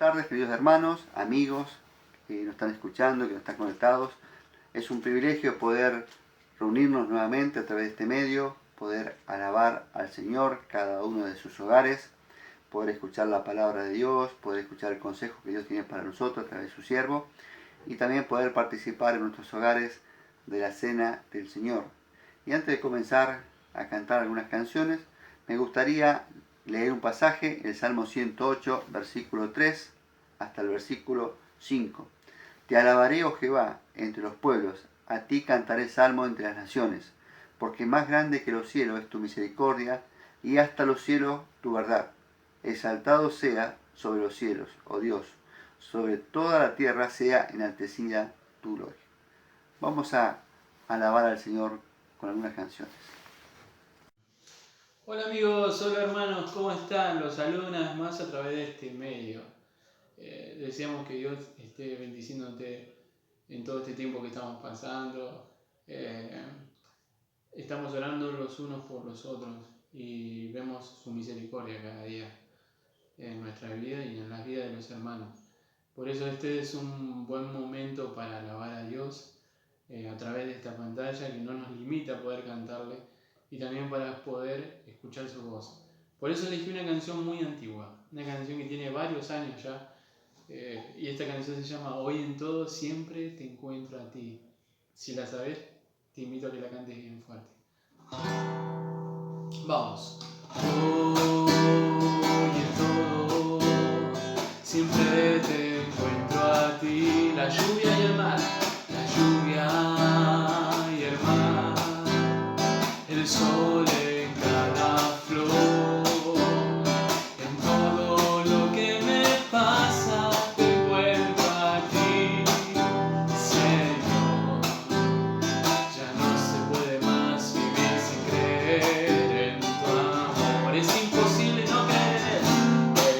tardes, queridos hermanos, amigos que nos están escuchando, que nos están conectados. Es un privilegio poder reunirnos nuevamente a través de este medio, poder alabar al Señor cada uno de sus hogares, poder escuchar la palabra de Dios, poder escuchar el consejo que Dios tiene para nosotros a través de su siervo y también poder participar en nuestros hogares de la cena del Señor. Y antes de comenzar a cantar algunas canciones, me gustaría leer un pasaje, el Salmo 108, versículo 3 hasta el versículo 5. Te alabaré, oh Jehová, entre los pueblos, a ti cantaré salmo entre las naciones, porque más grande que los cielos es tu misericordia, y hasta los cielos tu verdad. Exaltado sea sobre los cielos, oh Dios, sobre toda la tierra sea enaltecida tu gloria. Vamos a alabar al Señor con algunas canciones. Hola amigos, hola hermanos, ¿cómo están? Los saludo una vez más a través de este medio. Deseamos que Dios esté bendiciéndote en todo este tiempo que estamos pasando. Estamos orando los unos por los otros y vemos su misericordia cada día en nuestra vida y en la vida de los hermanos. Por eso este es un buen momento para alabar a Dios a través de esta pantalla que no nos limita a poder cantarle y también para poder escuchar su voz. Por eso elegí una canción muy antigua, una canción que tiene varios años ya, y esta canción se llama Hoy en todo siempre te encuentro a ti. Si la sabes, te invito a que la cantes bien fuerte. Vamos. Hoy en todo siempre te encuentro a ti, la lluvia y el mar, la lluvia y el mar, el sol en cada flor, en todo lo que me pasa te encuentro a ti, Señor. Ya no se puede más vivir sin creer en tu amor. Es imposible no creer,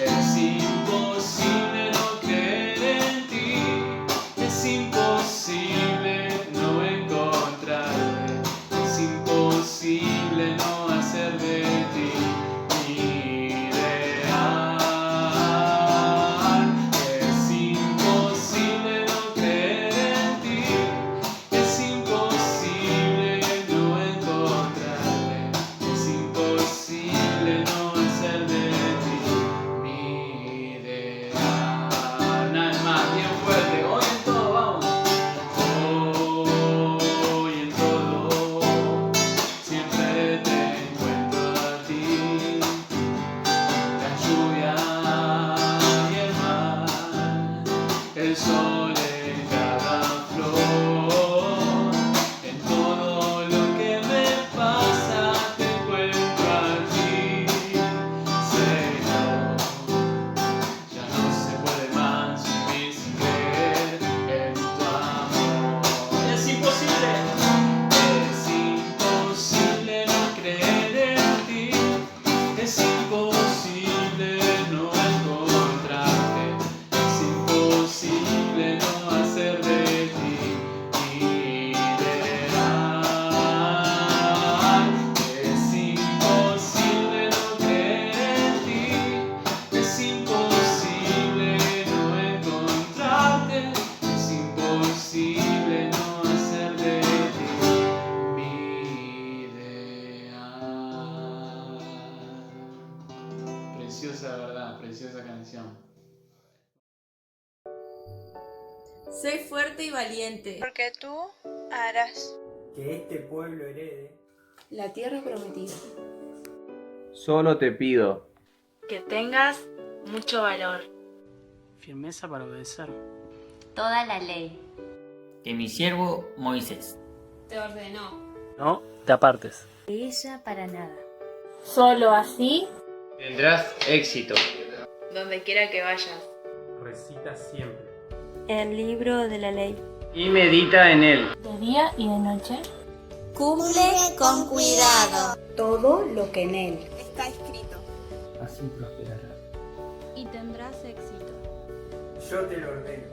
es imposible no creer en ti, es imposible no encontrarte, es imposible no hacer de ti mi ideal, es imposible no creer en ti, es imposible no encontrarte, es imposible no hacer de ti mi ideal. Nada más, bien fuerte, hoy en todo, vamos. Hoy en todo siempre te encuentro a ti, la lluvia y el mar, el sol en cada flor, en todo lo que me pasa te encuentro a ti, Señor. Ya no se puede más vivir sin creer en tu amor. Es imposible no creer en ti, es imposible no encontrarte, es imposible no hacer de ti mi ideal, es imposible no creer en ti, es imposible no encontrarte, es imposible no hacer de ti mi ideal. Preciosa verdad, preciosa canción. Sé fuerte y valiente, porque tú harás que este pueblo herede la tierra prometida. Solo te pido que tengas mucho valor, Firmeza para obedecer. toda la ley. Que mi siervo Moisés Te ordenó. No te apartes. De ella para nada. solo así tendrás éxito. donde quiera que vayas. recita siempre. El libro de la ley, Y medita en él. de día y de noche. Cumple con cuidado Todo lo que en él. está escrito. Así prosperará. Y tendrás éxito. Yo te lo ordeno.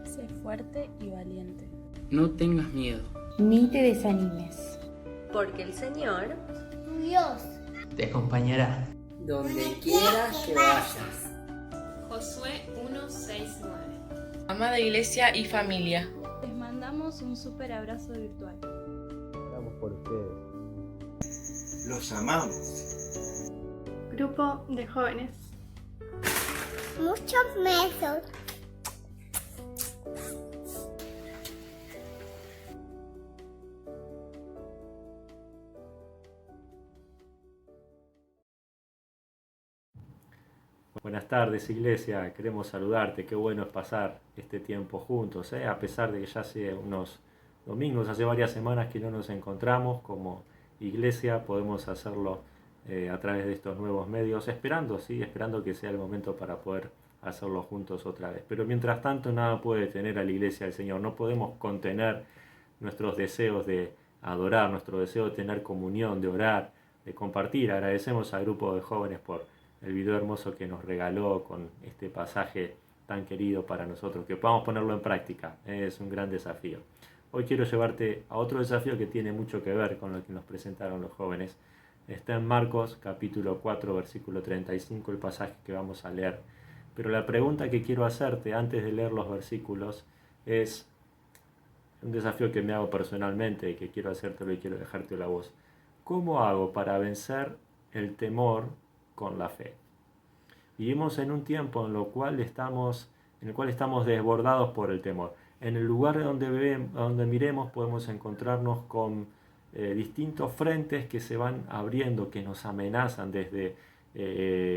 Sé fuerte y valiente. No tengas miedo. Ni te desanimes. Porque el Señor Dios. te acompañará. Donde quieras que vayas. Josué 1:6-9. Amada iglesia y familia, Les mandamos un súper abrazo virtual. Oramos por ustedes. Los amamos. Grupo de jóvenes. Muchos besos. Buenas tardes, iglesia. Queremos saludarte. Qué bueno es pasar este tiempo juntos, a pesar de que ya hace unos domingos, hace varias semanas que no nos encontramos como iglesia, podemos hacerlo a través de estos nuevos medios, esperando que sea el momento para poder hacerlo juntos otra vez. Pero mientras tanto, nada puede detener a la iglesia del Señor. No podemos contener nuestros deseos de adorar, nuestro deseo de tener comunión, de orar, de compartir. Agradecemos al grupo de jóvenes por el video hermoso que nos regaló con este pasaje tan querido para nosotros, que podamos ponerlo en práctica. Es un gran desafío. Hoy quiero llevarte a otro desafío que tiene mucho que ver con lo que nos presentaron los jóvenes. Está en Marcos capítulo 4 versículo 35 el pasaje que vamos a leer. Pero la pregunta que quiero hacerte antes de leer los versículos es un desafío que me hago personalmente y que quiero hacértelo y quiero dejarte la voz. ¿Cómo hago para vencer el temor con la fe? Vivimos en un tiempo en el cual estamos desbordados por el temor. En el lugar donde miremos podemos encontrarnos con distintos frentes que se van abriendo, que nos amenazan desde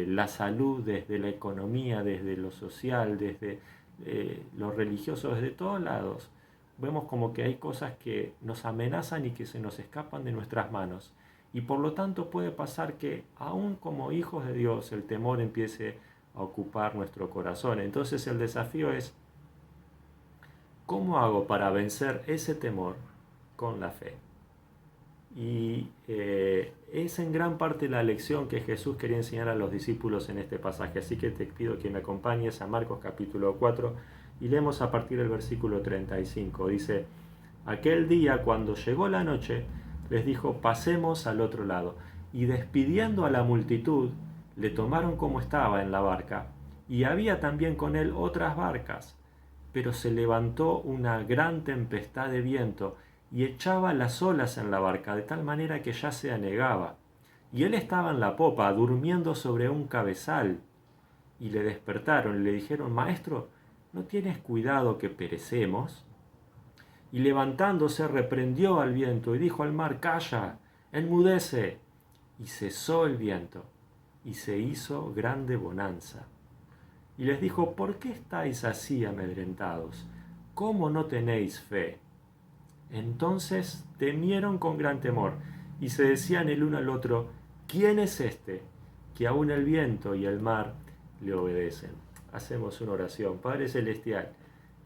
la salud, desde la economía, desde lo social, desde lo religioso, desde todos lados. Vemos como que hay cosas que nos amenazan y que se nos escapan de nuestras manos. Y por lo tanto puede pasar que aún como hijos de Dios el temor empiece a ocupar nuestro corazón. Entonces el desafío es, ¿cómo hago para vencer ese temor con la fe? Y es en gran parte la lección que Jesús quería enseñar a los discípulos en este pasaje. Así que te pido que me acompañes a Marcos capítulo 4 y leemos a partir del versículo 35. Dice, aquel día cuando llegó la noche, les dijo, pasemos al otro lado. Y despidiendo a la multitud, le tomaron como estaba en la barca, y había también con él otras barcas. Pero se levantó una gran tempestad de viento, y echaba las olas en la barca, de tal manera que ya se anegaba. Y él estaba en la popa, durmiendo sobre un cabezal. Y le despertaron y le dijeron, Maestro, ¿no tienes cuidado que perecemos? Y levantándose reprendió al viento y dijo al mar, calla, enmudece. Y cesó el viento, y se hizo grande bonanza. Y les dijo, ¿por qué estáis así amedrentados? ¿Cómo no tenéis fe? Entonces temieron con gran temor, y se decían el uno al otro, ¿quién es este, que aun el viento y el mar le obedecen? Hacemos una oración. Padre Celestial,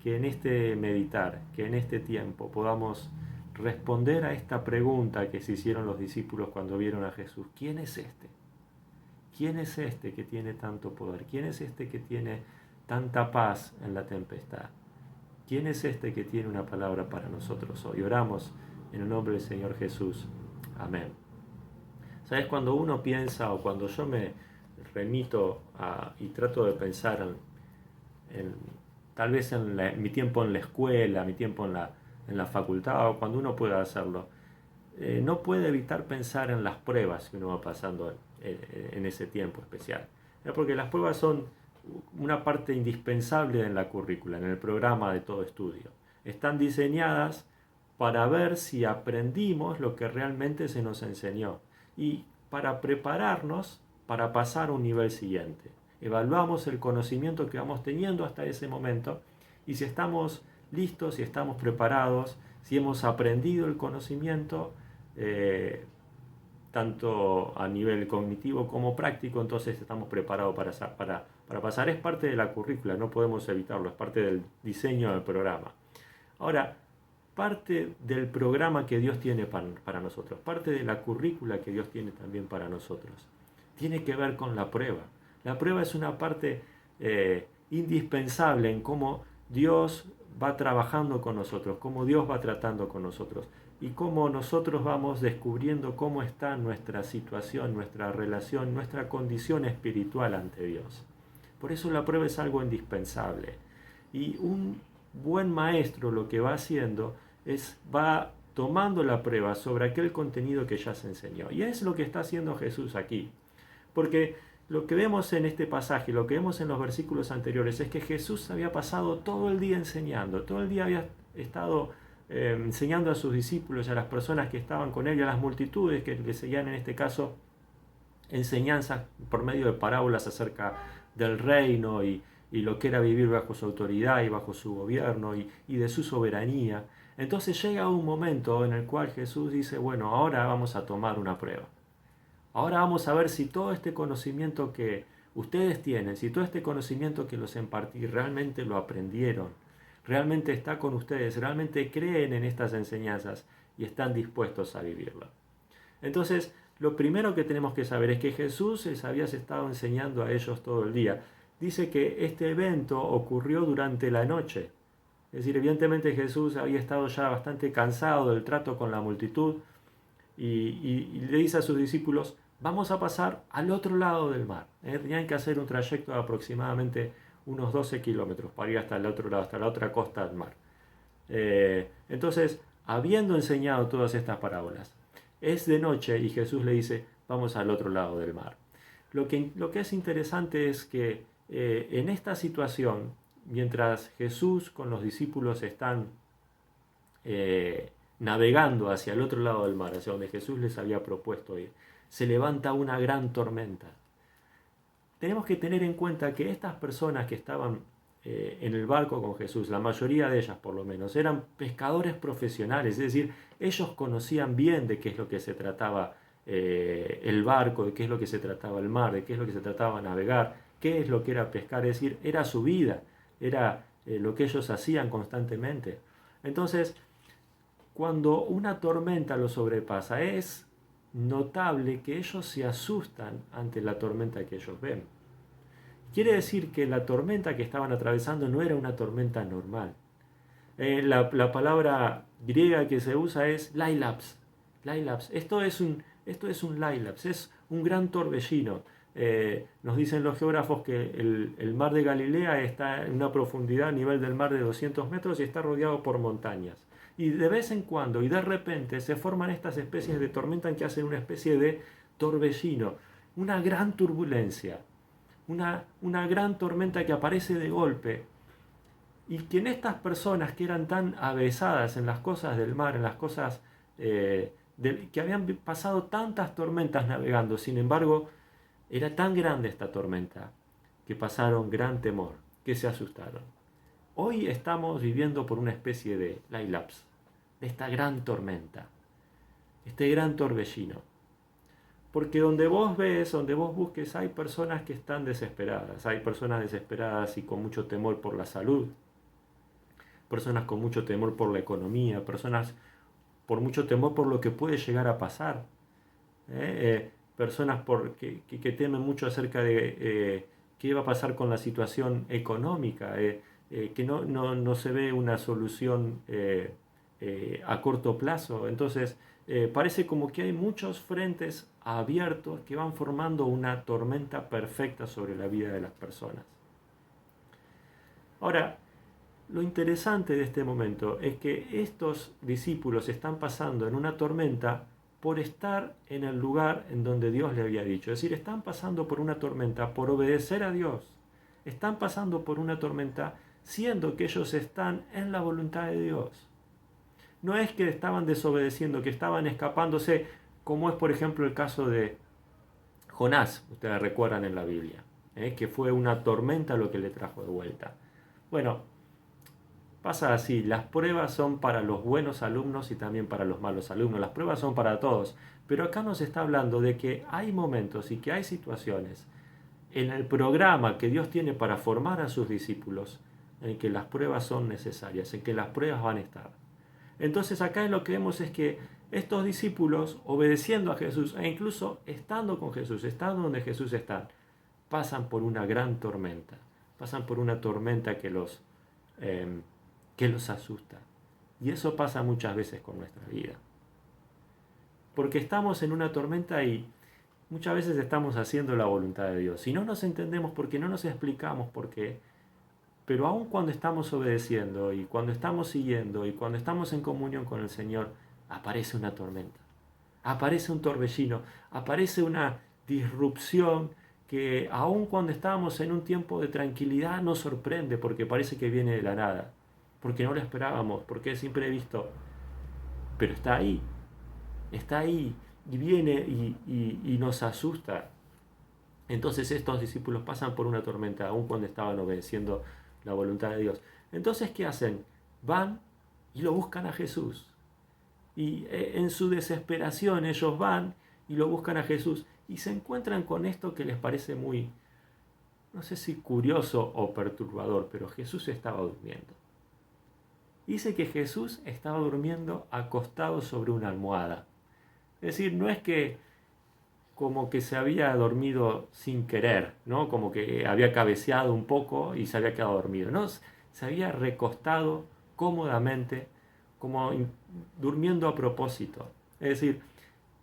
que en este meditar, que en este tiempo podamos responder a esta pregunta que se hicieron los discípulos cuando vieron a Jesús. ¿Quién es este? ¿Quién es este que tiene tanto poder? ¿Quién es este que tiene tanta paz en la tempestad? ¿Quién es este que tiene una palabra para nosotros hoy? Oramos en el nombre del Señor Jesús. Amén. ¿Sabes? Cuando uno piensa, o cuando yo me remito y trato de pensar tal vez en mi tiempo en la escuela, mi tiempo en la facultad, o cuando uno pueda hacerlo, no puede evitar pensar en las pruebas que uno va pasando en ese tiempo especial. Porque las pruebas son una parte indispensable en la currícula, en el programa de todo estudio. Están diseñadas para ver si aprendimos lo que realmente se nos enseñó y para prepararnos para pasar a un nivel siguiente. Evaluamos el conocimiento que vamos teniendo hasta ese momento y si estamos listos, si estamos preparados, si hemos aprendido el conocimiento, tanto a nivel cognitivo como práctico, entonces estamos preparados para pasar. Es parte de la currícula, no podemos evitarlo, es parte del diseño del programa. Ahora, parte del programa que Dios tiene para nosotros, parte de la currícula que Dios tiene también para nosotros, tiene que ver con la prueba. La prueba es una parte indispensable en cómo Dios va trabajando con nosotros, cómo Dios va tratando con nosotros y cómo nosotros vamos descubriendo cómo está nuestra situación, nuestra relación, nuestra condición espiritual ante Dios. Por eso la prueba es algo indispensable. Y un buen maestro lo que va haciendo es va tomando la prueba sobre aquel contenido que ya se enseñó. Y es lo que está haciendo Jesús aquí. Porque lo que vemos en este pasaje, lo que vemos en los versículos anteriores, es que Jesús había pasado todo el día enseñando, todo el día había estado enseñando a sus discípulos y a las personas que estaban con él y a las multitudes que le seguían, en este caso, enseñanzas por medio de parábolas acerca del reino y lo que era vivir bajo su autoridad y bajo su gobierno y de su soberanía. Entonces llega un momento en el cual Jesús dice, bueno, ahora vamos a tomar una prueba. Ahora vamos a ver si todo este conocimiento que ustedes tienen, si todo este conocimiento que los impartí realmente lo aprendieron, realmente está con ustedes, realmente creen en estas enseñanzas y están dispuestos a vivirlo. Entonces, lo primero que tenemos que saber es que Jesús les había estado enseñando a ellos todo el día. Dice que este evento ocurrió durante la noche. Es decir, evidentemente Jesús había estado ya bastante cansado del trato con la multitud y le dice a sus discípulos, vamos a pasar al otro lado del mar. Tenían que hacer un trayecto de aproximadamente unos 12 kilómetros para ir hasta el otro lado, hasta la otra costa del mar. Entonces, habiendo enseñado todas estas parábolas, es de noche y Jesús le dice, vamos al otro lado del mar. Lo que es interesante es que en esta situación, mientras Jesús con los discípulos están navegando hacia el otro lado del mar, hacia donde Jesús les había propuesto ir, se levanta una gran tormenta. Tenemos que tener en cuenta que estas personas que estaban en el barco con Jesús, la mayoría de ellas por lo menos, eran pescadores profesionales, es decir, ellos conocían bien de qué es lo que se trataba el barco, de qué es lo que se trataba el mar, de qué es lo que se trataba navegar, qué es lo que era pescar, es decir, era su vida, era lo que ellos hacían constantemente. Entonces, cuando una tormenta los sobrepasa, es notable que ellos se asustan ante la tormenta que ellos ven. Quiere decir que la tormenta que estaban atravesando no era una tormenta normal. La palabra griega que se usa es lailaps. Esto es un lailaps, es un gran torbellino. Nos dicen los geógrafos que el mar de Galilea está en una profundidad a nivel del mar de 200 metros y está rodeado por montañas. Y de vez en cuando y de repente se forman estas especies de tormenta que hacen una especie de torbellino, una gran turbulencia, una gran tormenta que aparece de golpe. Y que en estas personas que eran tan avesadas en las cosas del mar, en las cosas que habían pasado tantas tormentas navegando, sin embargo, era tan grande esta tormenta que pasaron gran temor, que se asustaron. Hoy estamos viviendo por una especie de lailaps, de esta gran tormenta, este gran torbellino. Porque donde vos ves, donde vos busques, hay personas que están desesperadas. Hay personas desesperadas y con mucho temor por la salud. Personas con mucho temor por la economía. Personas por mucho temor por lo que puede llegar a pasar. Personas que temen mucho acerca de qué va a pasar con la situación económica. Que no se ve una solución a corto plazo. Entonces, parece como que hay muchos frentes abiertos que van formando una tormenta perfecta sobre la vida de las personas. Ahora, lo interesante de este momento es que estos discípulos están pasando en una tormenta por estar en el lugar en donde Dios le había dicho. Es decir, están pasando por una tormenta por obedecer a Dios. Están pasando por una tormenta siendo que ellos están en la voluntad de Dios. No es que estaban desobedeciendo, que estaban escapándose, como es por ejemplo el caso de Jonás, ustedes recuerdan en la Biblia, que fue una tormenta lo que le trajo de vuelta. Bueno, pasa así, las pruebas son para los buenos alumnos y también para los malos alumnos, las pruebas son para todos, pero acá nos está hablando de que hay momentos y que hay situaciones en el programa que Dios tiene para formar a sus discípulos, en que las pruebas son necesarias, en que las pruebas van a estar. Entonces acá lo que vemos es que estos discípulos, obedeciendo a Jesús e incluso estando con Jesús, estando donde Jesús está, pasan por una gran tormenta, pasan por una tormenta que los asusta. Y eso pasa muchas veces con nuestra vida. Porque estamos en una tormenta y muchas veces estamos haciendo la voluntad de Dios. Y no nos entendemos por qué, no nos explicamos por qué. Pero aun cuando estamos obedeciendo y cuando estamos siguiendo y cuando estamos en comunión con el Señor, aparece una tormenta, aparece un torbellino, aparece una disrupción que aun cuando estábamos en un tiempo de tranquilidad nos sorprende porque parece que viene de la nada, porque no lo esperábamos, porque es imprevisto. Pero está ahí y viene y nos asusta. Entonces estos discípulos pasan por una tormenta aun cuando estaban obedeciendo la voluntad de Dios. Entonces, ¿qué hacen? Van y lo buscan a Jesús. Y en su desesperación ellos van y lo buscan a Jesús y se encuentran con esto que les parece muy, no sé si curioso o perturbador, pero Jesús estaba durmiendo. Dice que Jesús estaba durmiendo acostado sobre una almohada. Es decir, no es que como que se había dormido sin querer, ¿no? Como que había cabeceado un poco y se había quedado dormido, ¿no? Se había recostado cómodamente, como durmiendo a propósito. Es decir,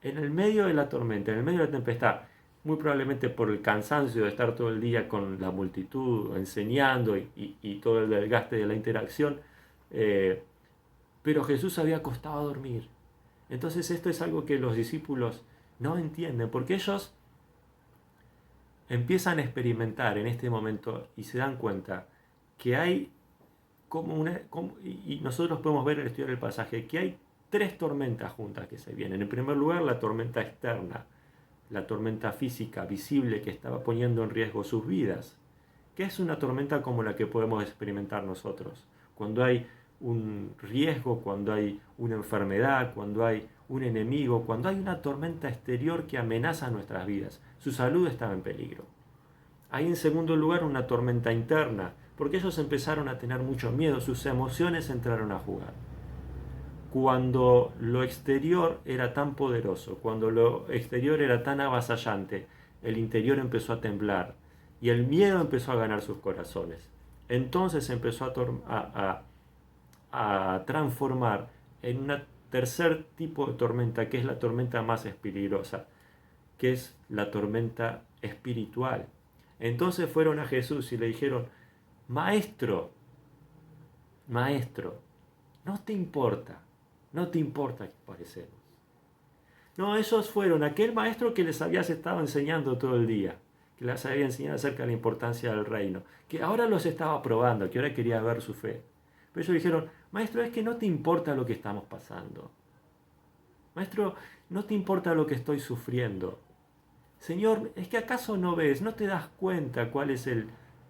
en el medio de la tormenta, en el medio de la tempestad, muy probablemente por el cansancio de estar todo el día con la multitud, enseñando y todo el desgaste de la interacción, pero Jesús se había acostado a dormir. Entonces esto es algo que los discípulos no entienden, porque ellos empiezan a experimentar en este momento y se dan cuenta que hay y nosotros podemos ver al estudiar el pasaje, que hay 3 tormentas juntas que se vienen. En primer lugar, la tormenta externa, la tormenta física, visible, que estaba poniendo en riesgo sus vidas, que es una tormenta como la que podemos experimentar nosotros. Cuando hay un riesgo, cuando hay una enfermedad, cuando hay un enemigo, cuando hay una tormenta exterior que amenaza nuestras vidas. Su salud estaba en peligro. Hay en segundo lugar una tormenta interna, porque ellos empezaron a tener mucho miedo, sus emociones entraron a jugar. Cuando lo exterior era tan poderoso, cuando lo exterior era tan avasallante, el interior empezó a temblar y el miedo empezó a ganar sus corazones. Entonces empezó a transformar en un tercer tipo de tormenta, que es la tormenta más peligrosa, que es la tormenta espiritual. Entonces fueron a Jesús y le dijeron: Maestro, no te importa que parecemos. No, ellos fueron aquel maestro que les habías estado enseñando todo el día, que les había enseñado acerca de la importancia del reino, que ahora los estaba probando, que ahora quería ver su fe. Pero ellos dijeron: Maestro, es que no te importa lo que estamos pasando. Maestro, no te importa lo que estoy sufriendo. Señor, ¿es que acaso no ves, no te das cuenta cuál es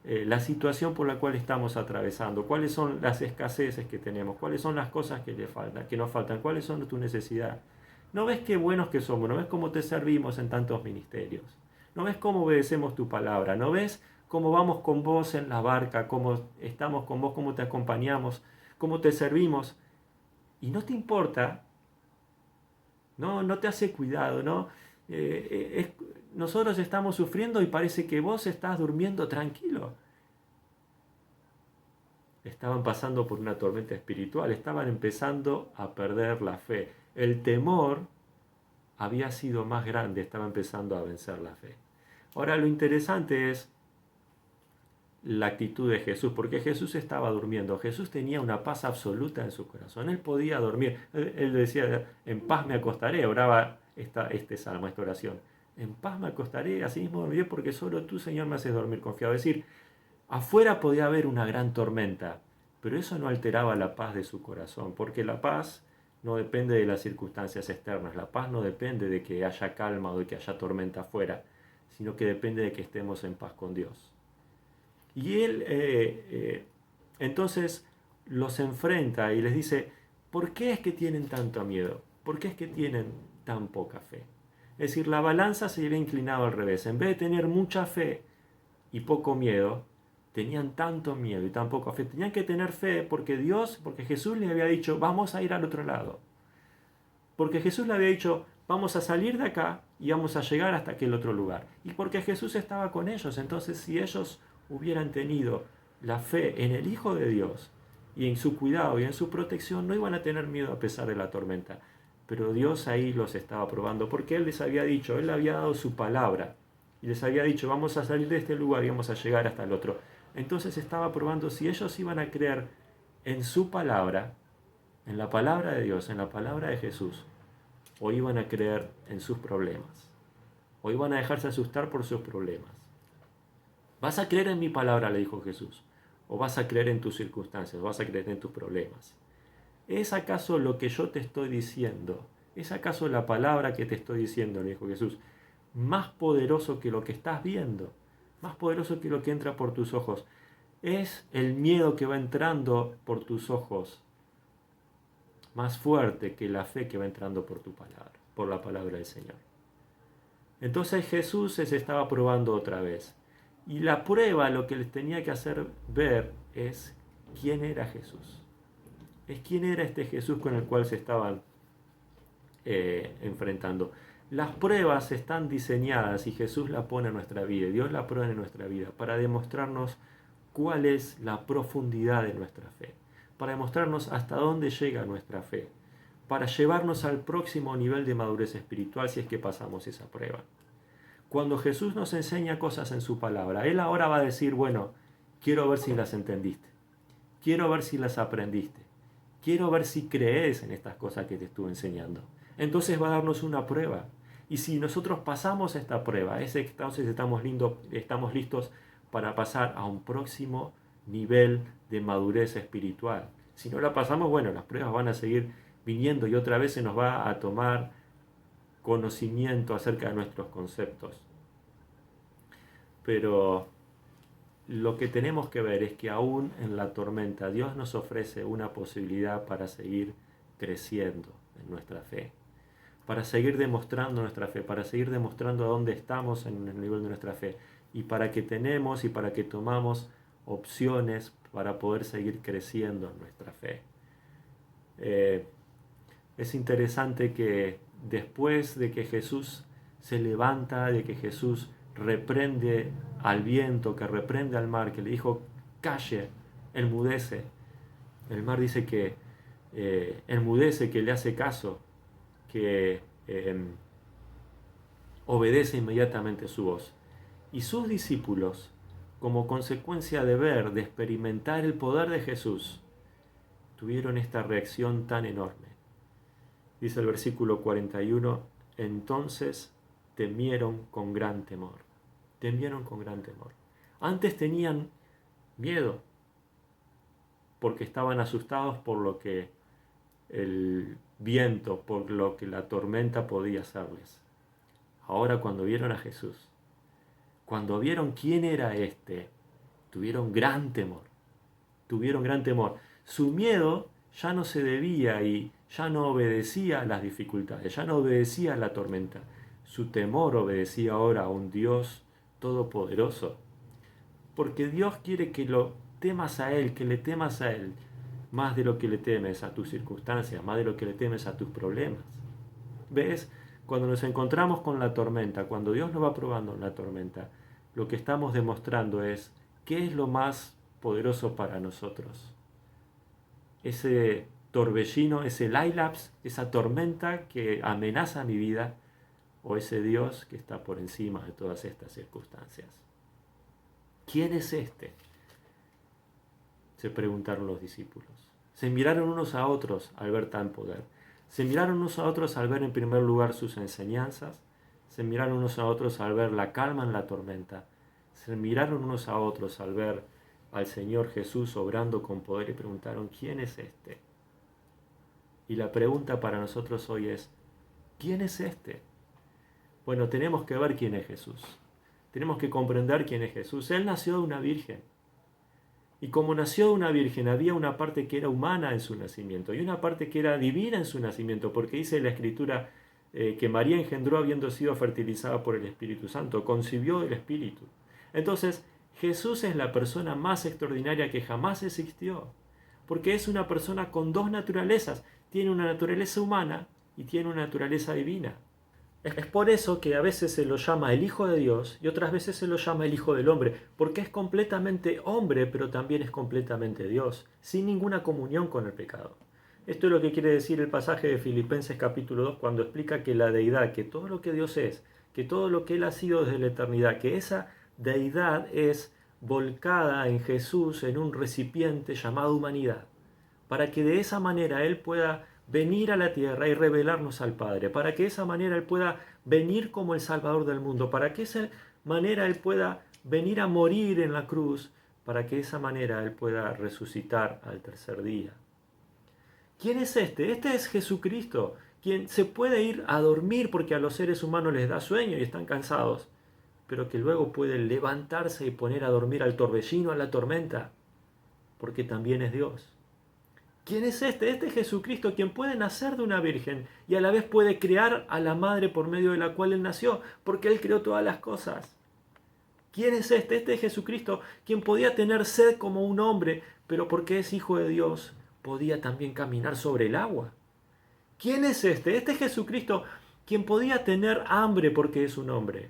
la situación por la cual estamos atravesando? ¿Cuáles son las escaseces que tenemos? ¿Cuáles son las cosas que nos faltan? ¿Cuáles son tu necesidad? ¿No ves qué buenos que somos? ¿No ves cómo te servimos en tantos ministerios? ¿No ves cómo obedecemos tu palabra? ¿No ves cómo vamos con vos en la barca? ¿Cómo estamos con vos? ¿Cómo te acompañamos? ¿Cómo te servimos? Y no te importa, no te hace cuidado, ¿no? Nosotros estamos sufriendo y parece que vos estás durmiendo tranquilo. Estaban pasando por una tormenta espiritual, estaban empezando a perder la fe. El temor había sido más grande, estaba empezando a vencer la fe. Ahora lo interesante es la actitud de Jesús, porque Jesús estaba durmiendo. Jesús tenía una paz absoluta en su corazón. Él podía dormir. Él decía: en paz me acostaré. Oraba este salmo, esta oración. En paz me acostaré, así mismo dormiré, porque solo tú, Señor, me haces dormir confiado. Es decir, afuera podía haber una gran tormenta, pero eso no alteraba la paz de su corazón, porque la paz no depende de las circunstancias externas. La paz no depende de que haya calma o de que haya tormenta afuera, sino que depende de que estemos en paz con Dios. Y él entonces los enfrenta y les dice: ¿por qué es que tienen tanto miedo? ¿Por qué es que tienen tan poca fe? Es decir, la balanza se había inclinado al revés. En vez de tener mucha fe y poco miedo, tenían tanto miedo y tan poca fe. Tenían que tener fe porque Jesús les había dicho: vamos a ir al otro lado. Porque Jesús le había dicho: vamos a salir de acá y vamos a llegar hasta aquel otro lugar. Y porque Jesús estaba con ellos. Entonces, si ellos hubieran tenido la fe en el Hijo de Dios y en su cuidado y en su protección, no iban a tener miedo a pesar de la tormenta. pero Dios ahí los estaba probando, porque Él les había dicho, Él había dado su palabra, y les había dicho, vamos a salir de este lugar y vamos a llegar hasta el otro. Entonces estaba probando si ellos iban a creer en su palabra, en la palabra de Dios, en la palabra de Jesús, o iban a creer en sus problemas, o iban a dejarse asustar por sus problemas. ¿Vas a creer en mi palabra?, le dijo Jesús, o vas a creer en tus circunstancias, o vas a creer en tus problemas. ¿Es acaso lo que yo te estoy diciendo? ¿Es acaso la palabra que te estoy diciendo?, le dijo Jesús, más poderoso que lo que estás viendo, más poderoso que lo que entra por tus ojos? ¿Es el miedo que va entrando por tus ojos más fuerte que la fe que va entrando por tu palabra, por la palabra del Señor? Entonces Jesús se estaba probando otra vez. Y la prueba, lo que les tenía que hacer ver es quién era Jesús. Es quién era este Jesús con el cual se estaban enfrentando. Las pruebas están diseñadas y Jesús la pone en nuestra vida, Dios la pone en nuestra vida para demostrarnos cuál es la profundidad de nuestra fe, para demostrarnos hasta dónde llega nuestra fe, para llevarnos al próximo nivel de madurez espiritual si es que pasamos esa prueba. Cuando Jesús nos enseña cosas en su palabra, Él ahora va a decir, bueno, quiero ver si las entendiste, quiero ver si las aprendiste, quiero ver si crees en estas cosas que te estuve enseñando. Entonces va a darnos una prueba. Y si nosotros pasamos esta prueba, entonces estamos listos para pasar a un próximo nivel de madurez espiritual. Si no la pasamos, bueno, las pruebas van a seguir viniendo y otra vez se nos va a tomar conocimiento acerca de nuestros conceptos. Pero lo que tenemos que ver es que aún en la tormenta Dios nos ofrece una posibilidad para seguir creciendo en nuestra fe, para seguir demostrando nuestra fe, para seguir demostrando a dónde estamos en el nivel de nuestra fe y para que tenemos y para que tomamos opciones para poder seguir creciendo en nuestra fe. Es interesante que después de que Jesús se levanta, de que Jesús reprende al viento, que reprende al mar, que le dijo, calle, enmudece. El mar dice que enmudece, que le hace caso, que obedece inmediatamente su voz. Y sus discípulos, como consecuencia de ver, de experimentar el poder de Jesús, tuvieron esta reacción tan enorme. Dice el versículo 41, entonces temieron con gran temor. Temieron con gran temor. Antes tenían miedo, porque estaban asustados por lo que el viento, por lo que la tormenta podía hacerles. Ahora cuando vieron a Jesús, cuando vieron quién era este, tuvieron gran temor. Tuvieron gran temor. Su miedo ya no se debía y ya no obedecía a las dificultades, ya no obedecía a la tormenta. Su temor obedecía ahora a un Dios todopoderoso. Porque Dios quiere que lo temas a Él, que le temas a Él, más de lo que le temes a tus circunstancias, más de lo que le temes a tus problemas. ¿Ves? Cuando nos encontramos con la tormenta, cuando Dios nos va probando en la tormenta, lo que estamos demostrando es qué es lo más poderoso para nosotros. Ese torbellino, ese Lailaps, esa tormenta que amenaza mi vida, o ese Dios que está por encima de todas estas circunstancias. ¿Quién es este?, se preguntaron los discípulos. Se miraron unos a otros al ver tan poder. Se miraron unos a otros al ver en primer lugar sus enseñanzas. Se miraron unos a otros al ver la calma en la tormenta. Se miraron unos a otros al ver al Señor Jesús obrando con poder y preguntaron, ¿quién es este? Y la pregunta para nosotros hoy es, ¿quién es este? Bueno, tenemos que ver quién es Jesús. Tenemos que comprender quién es Jesús. Él nació de una virgen. Y como nació de una virgen, había una parte que era humana en su nacimiento y una parte que era divina en su nacimiento, porque dice la Escritura que María engendró habiendo sido fertilizada por el Espíritu Santo, concibió del Espíritu. Entonces, Jesús es la persona más extraordinaria que jamás existió, porque es una persona con dos naturalezas. Tiene una naturaleza humana y tiene una naturaleza divina. Es por eso que a veces se lo llama el Hijo de Dios y otras veces se lo llama el Hijo del Hombre, porque es completamente hombre, pero también es completamente Dios, sin ninguna comunión con el pecado. Esto es lo que quiere decir el pasaje de Filipenses capítulo 2 cuando explica que la deidad, que todo lo que Dios es, que todo lo que Él ha sido desde la eternidad, que esa deidad es volcada en Jesús en un recipiente llamado humanidad, para que de esa manera Él pueda venir a la tierra y revelarnos al Padre, para que de esa manera Él pueda venir como el Salvador del mundo, para que de esa manera Él pueda venir a morir en la cruz, para que de esa manera Él pueda resucitar al tercer día. ¿Quién es este? Este es Jesucristo, quien se puede ir a dormir porque a los seres humanos les da sueño y están cansados, pero que luego puede levantarse y poner a dormir al torbellino, a la tormenta, porque también es Dios. ¿Quién es este? Este es Jesucristo, quien puede nacer de una virgen y a la vez puede crear a la madre por medio de la cual Él nació, porque Él creó todas las cosas. ¿Quién es este? Este es Jesucristo, quien podía tener sed como un hombre, pero porque es hijo de Dios, podía también caminar sobre el agua. ¿Quién es este? Este es Jesucristo, quien podía tener hambre porque es un hombre,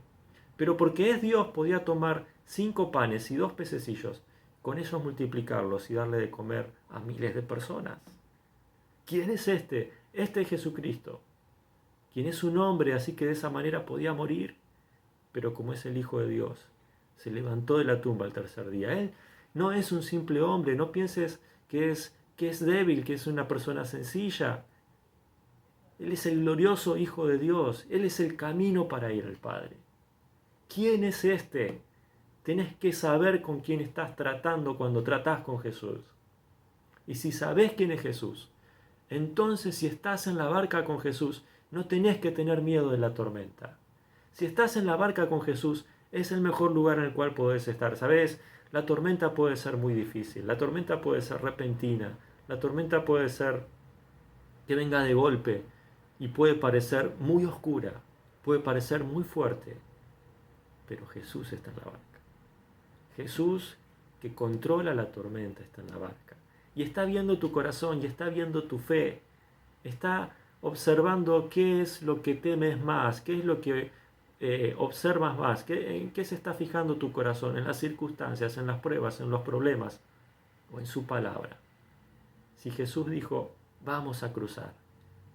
pero porque es Dios podía tomar 5 panes y 2 pececillos, con ellos multiplicarlos y darle de comer a miles de personas. ¿Quién es este? Este es Jesucristo, quien es un hombre, así que de esa manera podía morir, pero como es el Hijo de Dios, se levantó de la tumba al tercer día. Él no es un simple hombre, no pienses que es débil, que es una persona sencilla. Él es el glorioso Hijo de Dios, Él es el camino para ir al Padre. ¿Quién es este? Tenés que saber con quién estás tratando cuando tratás con Jesús. Y si sabés quién es Jesús, entonces si estás en la barca con Jesús, no tenés que tener miedo de la tormenta. Si estás en la barca con Jesús, es el mejor lugar en el cual podés estar. ¿Sabés? La tormenta puede ser muy difícil, la tormenta puede ser repentina, la tormenta puede ser que venga de golpe y puede parecer muy oscura, puede parecer muy fuerte, pero Jesús está en la barca. Jesús, que controla la tormenta, está en la barca. Y está viendo tu corazón y está viendo tu fe. Está observando qué es lo que temes más, qué es lo que observas más, en qué se está fijando tu corazón, en las circunstancias, en las pruebas, en los problemas o en su palabra. Si Jesús dijo, vamos a cruzar,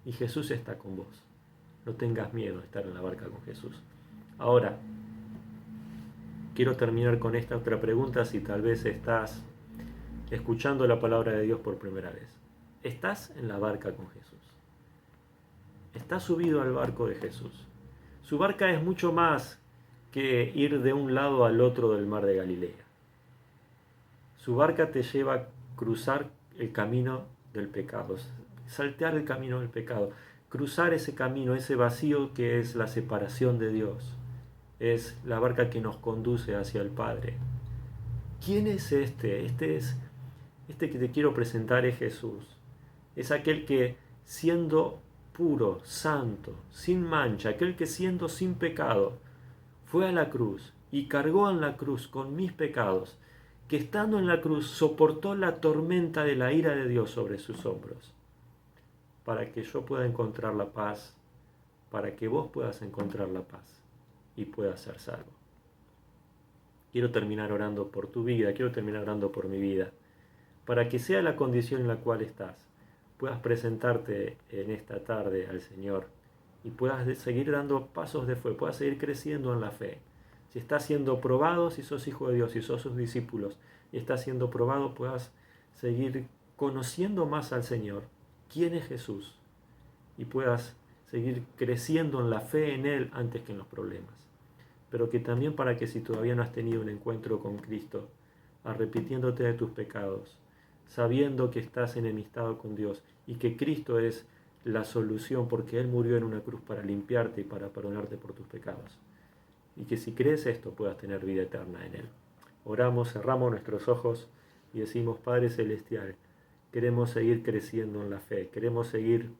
y Jesús está con vos, no tengas miedo de estar en la barca con Jesús. Ahora, quiero terminar con esta otra pregunta si tal vez estás escuchando la palabra de Dios por primera vez. ¿Estás en la barca con Jesús? ¿Estás subido al barco de Jesús? Su barca es mucho más que ir de un lado al otro del mar de Galilea. Su barca te lleva a cruzar el camino del pecado, saltear el camino del pecado, cruzar ese camino, ese vacío que es la separación de Dios. Es la barca que nos conduce hacia el Padre. ¿Quién es este? Este que te quiero presentar es Jesús. Es aquel que siendo puro, santo, sin mancha, aquel que siendo sin pecado, fue a la cruz y cargó en la cruz con mis pecados, que estando en la cruz soportó la tormenta de la ira de Dios sobre sus hombros, para que yo pueda encontrar la paz, para que vos puedas encontrar la paz y puedas ser salvo. Quiero terminar orando por tu vida, quiero terminar orando por mi vida, para que sea la condición en la cual estás, puedas presentarte en esta tarde al Señor y puedas seguir dando pasos de fe, puedas seguir creciendo en la fe. Si estás siendo probado, si sos hijo de Dios, si sos sus discípulos y estás siendo probado, puedas seguir conociendo más al Señor, quién es Jesús, y puedas seguir creciendo en la fe en Él antes que en los problemas. Pero que también para que si todavía no has tenido un encuentro con Cristo, arrepintiéndote de tus pecados, sabiendo que estás enemistado con Dios y que Cristo es la solución porque Él murió en una cruz para limpiarte y para perdonarte por tus pecados. Y que si crees esto puedas tener vida eterna en Él. Oramos, cerramos nuestros ojos y decimos, Padre Celestial, queremos seguir creciendo en la fe, queremos seguir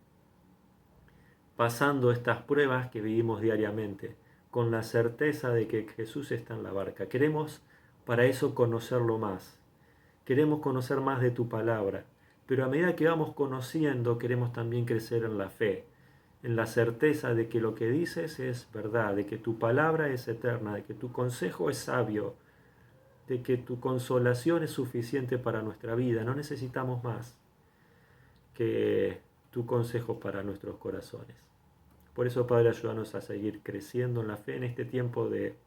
pasando estas pruebas que vivimos diariamente con la certeza de que Jesús está en la barca. Queremos para eso conocerlo más. Queremos conocer más de tu palabra, pero a medida que vamos conociendo, queremos también crecer en la fe, en la certeza de que lo que dices es verdad, de que tu palabra es eterna, de que tu consejo es sabio, de que tu consolación es suficiente para nuestra vida, no necesitamos más. que tu consejo para nuestros corazones. Por eso, Padre, ayúdanos a seguir creciendo en la fe en este tiempo de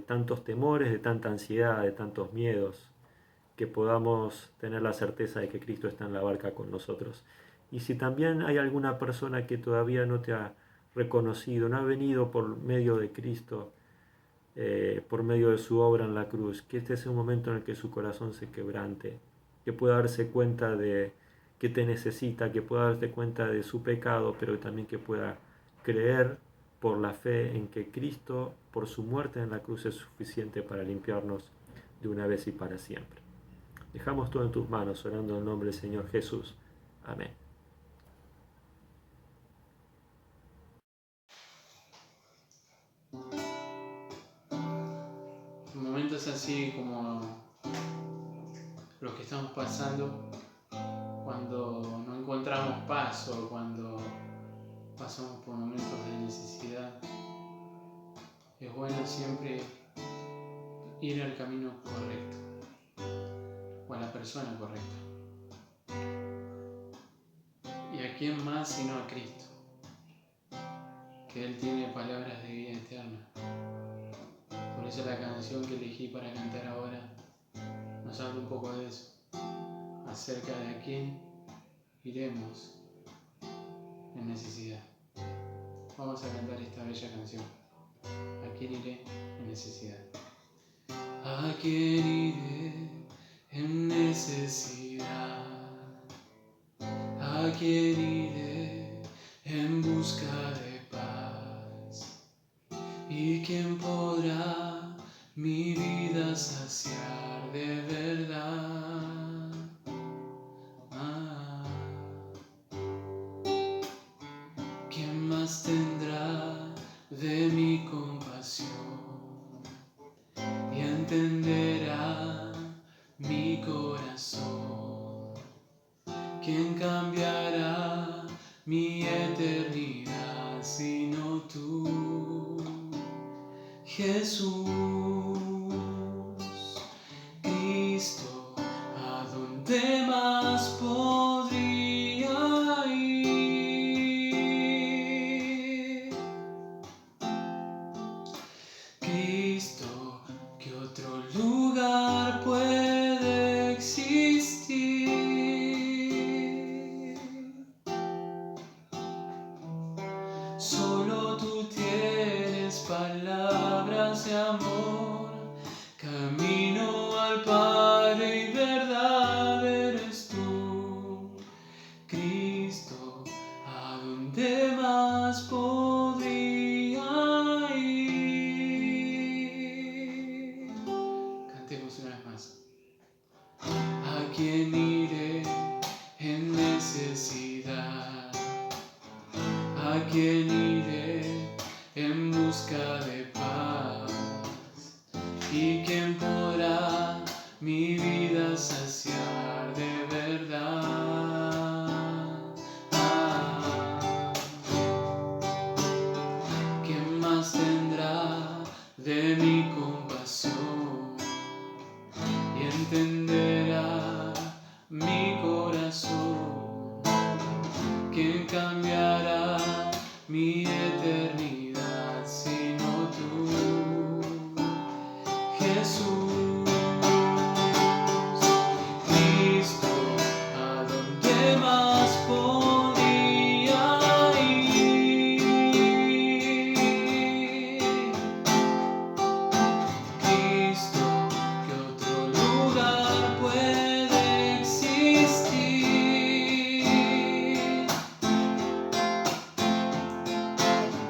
tantos temores, de tanta ansiedad, de tantos miedos, que podamos tener la certeza de que Cristo está en la barca con nosotros. Y si también hay alguna persona que todavía no te ha reconocido, no ha venido por medio de Cristo, por medio de su obra en la cruz, que este sea un momento en el que su corazón se quebrante, que pueda darse cuenta de que te necesita, que pueda darse cuenta de su pecado, pero también que pueda creer por la fe en que Cristo, por su muerte en la cruz, es suficiente para limpiarnos de una vez y para siempre. Dejamos todo en tus manos, orando en el nombre del Señor Jesús. Amén. Momentos así como los que estamos pasando, cuando no encontramos paz o cuando pasamos por momentos de necesidad, es bueno siempre ir al camino correcto o a la persona correcta. ¿Y a quién más sino a Cristo? Que Él tiene palabras de vida eterna. Por eso la canción que elegí para cantar ahora nos habla un poco de eso, acerca de a quién iremos en necesidad. Vamos a cantar esta bella canción. ¿A quién iré en necesidad? ¿A quién iré en necesidad? ¿A quién iré en busca de paz? ¿Y quién podrá mi vida saciar de verdad? ¿Quién más tendrá de mi compasión y entenderá mi corazón? ¿Quién cambiará mi eternidad sino tú, Jesús? Cristo, ¿a dónde más podría ir? Cristo, ¿qué otro lugar puede existir? Solo tú tienes palabras de amor, camino al Padre y verdad eres tú. Cristo, ¿a dónde más podría ir? Cantemos una vez más. ¿A quién iré en necesidad? ¿A quién iré en busca de paz? ¿Y quién podrá mi vida saciar de verdad? ¿Quién más tendrá de mi compasión y entenderá mi corazón? ¿Quién cambiará mi eternidad sino tú, Jesús? Cristo, ¿a dónde más podría ir? Cristo, ¿qué otro lugar puede existir?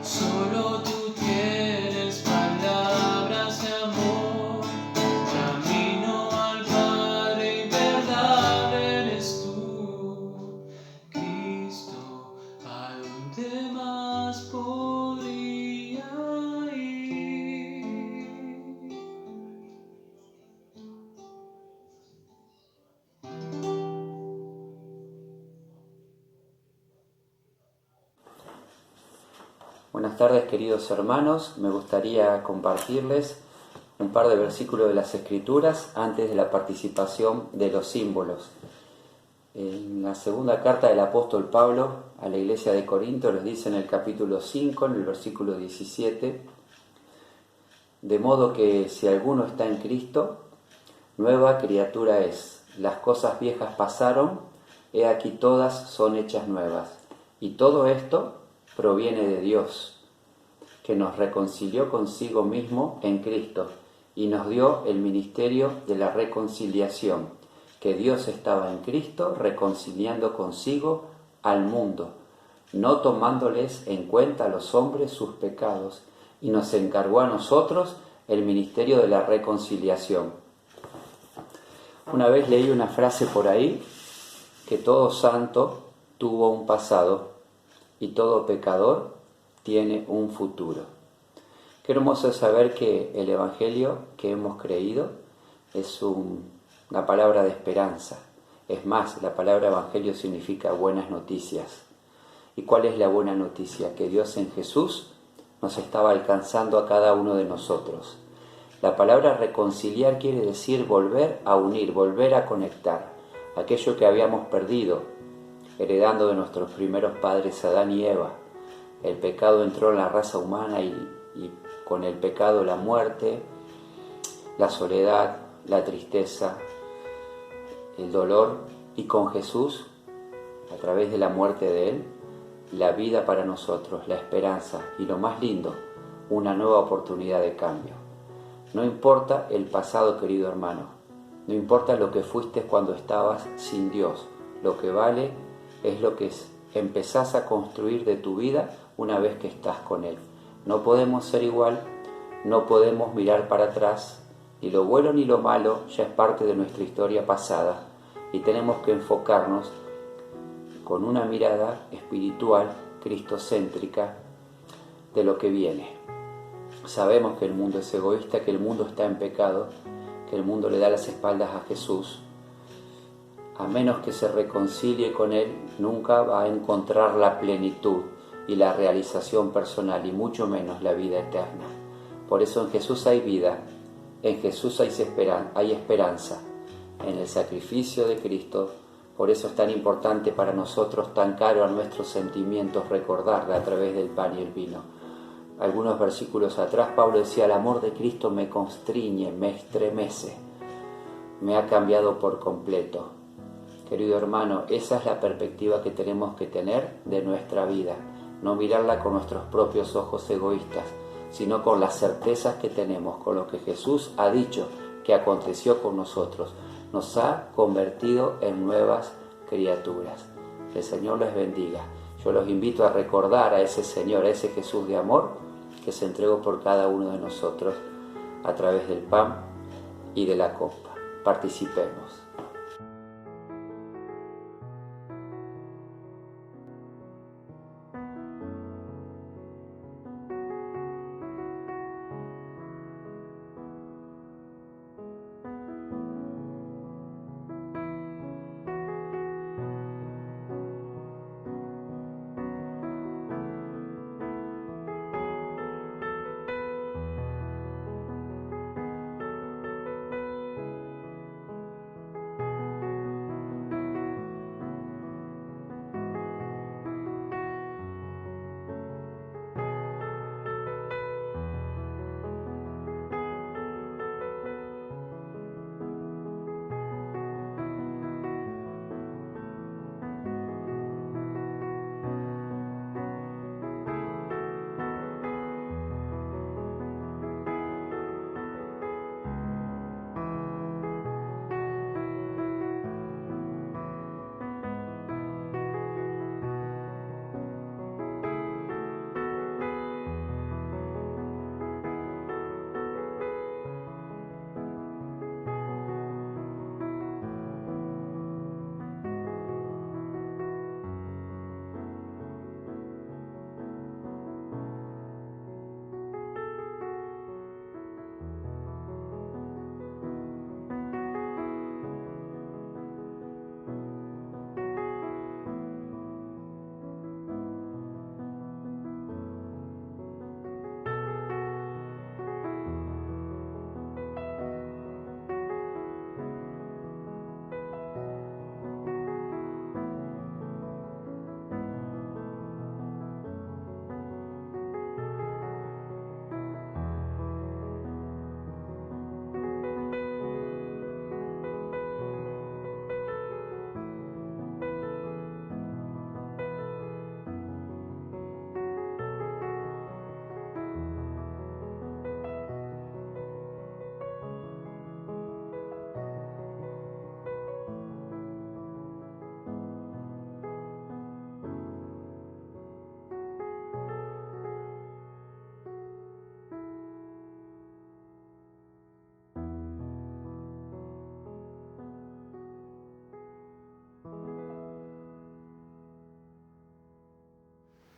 Solo tú tienes palabras de amor, camino al Padre y verdad eres tú. Cristo, ¿a dónde más podría ir? Buenas tardes, queridos hermanos. Me gustaría compartirles un par de versículos de las Escrituras antes de la participación de los símbolos. En la segunda carta del apóstol Pablo a la iglesia de Corinto les dice en el capítulo 5, en el versículo 17, de modo que si alguno está en Cristo, nueva criatura es. Las cosas viejas pasaron, he aquí todas son hechas nuevas. Y todo esto proviene de Dios, que nos reconcilió consigo mismo en Cristo y nos dio el ministerio de la reconciliación, que Dios estaba en Cristo reconciliando consigo al mundo, no tomándoles en cuenta a los hombres sus pecados, y nos encargó a nosotros el ministerio de la reconciliación. Una vez leí una frase por ahí, que todo santo tuvo un pasado y todo pecador tiene un futuro. Qué hermoso es saber que el Evangelio que hemos creído es una palabra de esperanza. Es más, la palabra Evangelio significa buenas noticias. ¿Y cuál es la buena noticia? Que Dios en Jesús nos estaba alcanzando a cada uno de nosotros. La palabra reconciliar quiere decir volver a unir, volver a conectar aquello que habíamos perdido, heredando de nuestros primeros padres Adán y Eva. El pecado entró en la raza humana y con el pecado la muerte, la soledad, la tristeza, el dolor, y con Jesús, a través de la muerte de Él, la vida para nosotros, la esperanza y lo más lindo, una nueva oportunidad de cambio. No importa el pasado, querido hermano, no importa lo que fuiste cuando estabas sin Dios, lo que vale es lo que empezás a construir de tu vida una vez que estás con Él. No podemos ser igual, no podemos mirar para atrás, ni lo bueno ni lo malo ya es parte de nuestra historia pasada, y tenemos que enfocarnos con una mirada espiritual, cristocéntrica, de lo que viene. Sabemos que el mundo es egoísta, que el mundo está en pecado, que el mundo le da las espaldas a Jesús. A menos que se reconcilie con Él, nunca va a encontrar la plenitud y la realización personal, y mucho menos la vida eterna. Por eso en Jesús hay vida, en Jesús hay esperanza, en el sacrificio de Cristo. Por eso es tan importante para nosotros, tan caro a nuestros sentimientos, recordarla a través del pan y el vino. Algunos versículos atrás Pablo decía: el amor de Cristo me constriñe, me estremece, me ha cambiado por completo. Querido hermano, esa es la perspectiva que tenemos que tener de nuestra vida, no mirarla con nuestros propios ojos egoístas, sino con las certezas que tenemos, con lo que Jesús ha dicho que aconteció con nosotros. Nos ha convertido en nuevas criaturas. El Señor les bendiga. Yo los invito a recordar a ese Señor, a ese Jesús de amor que se entregó por cada uno de nosotros a través del pan y de la copa. Participemos.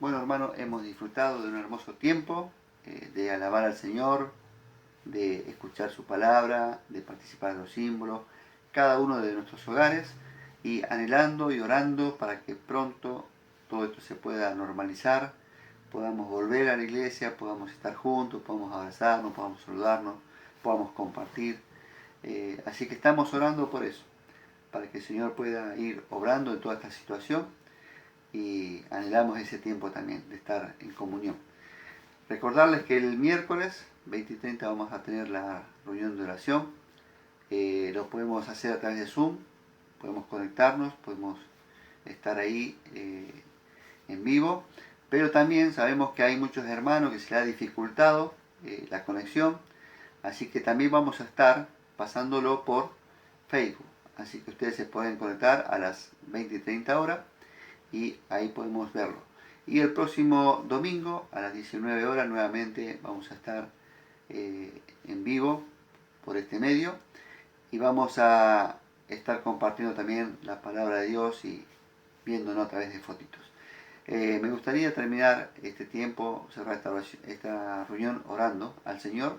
Bueno, hermano, hemos disfrutado de un hermoso tiempo de alabar al Señor, de escuchar su palabra, de participar en los símbolos, cada uno de nuestros hogares, y anhelando y orando para que pronto todo esto se pueda normalizar, podamos volver a la iglesia, podamos estar juntos, podamos abrazarnos, podamos saludarnos, podamos compartir. Así que estamos orando por eso, para que el Señor pueda ir obrando en toda esta situación, y anhelamos ese tiempo también de estar en comunión. Recordarles que el miércoles 20 y 30 vamos a tener la reunión de oración. Lo podemos hacer a través de Zoom, podemos conectarnos, podemos estar ahí en vivo, pero también sabemos que hay muchos hermanos que se les ha dificultado la conexión, así que también vamos a estar pasándolo por Facebook, así que ustedes se pueden conectar a las 20 y 30 horas y ahí podemos verlo. Y el próximo domingo a las 19 horas nuevamente vamos a estar en vivo por este medio, y vamos a estar compartiendo también la palabra de Dios y viéndonos a través de fotitos. Me gustaría terminar este tiempo, cerrar esta reunión orando al Señor,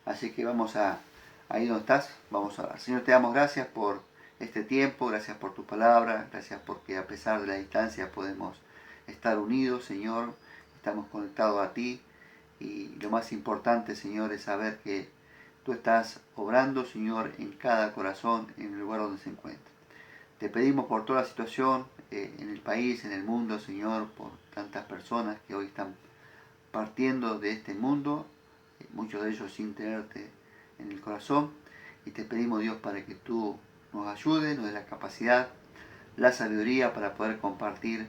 así que vamos ahí donde estás, vamos a orar. Señor, te damos gracias por este tiempo, gracias por tu palabra, gracias porque a pesar de la distancia podemos estar unidos, Señor, estamos conectados a ti, y lo más importante, Señor, es saber que tú estás obrando, Señor, en cada corazón, en el lugar donde se encuentra. Te pedimos por toda la situación en el país, en el mundo, Señor, por tantas personas que hoy están partiendo de este mundo, muchos de ellos sin tenerte en el corazón, y te pedimos, Dios, para que tú nos ayudes, nos des la capacidad, la sabiduría para poder compartir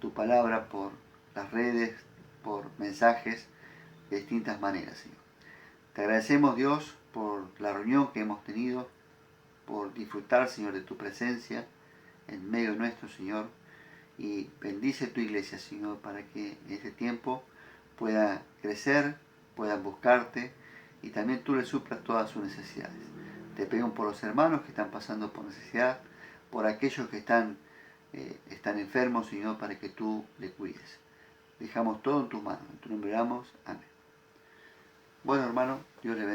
tu palabra por las redes, por mensajes, de distintas maneras, Señor. Te agradecemos, Dios, por la reunión que hemos tenido, por disfrutar, Señor, de tu presencia en medio nuestro, Señor, y bendice tu iglesia, Señor, para que en este tiempo pueda crecer, puedan buscarte, y también tú le suplas todas sus necesidades. Te pedimos por los hermanos que están pasando por necesidad, por aquellos que están enfermos, Señor, para que tú le cuides. Dejamos todo en tus manos, en tu nombre oramos. Amén. Bueno, hermano, Dios le bendiga.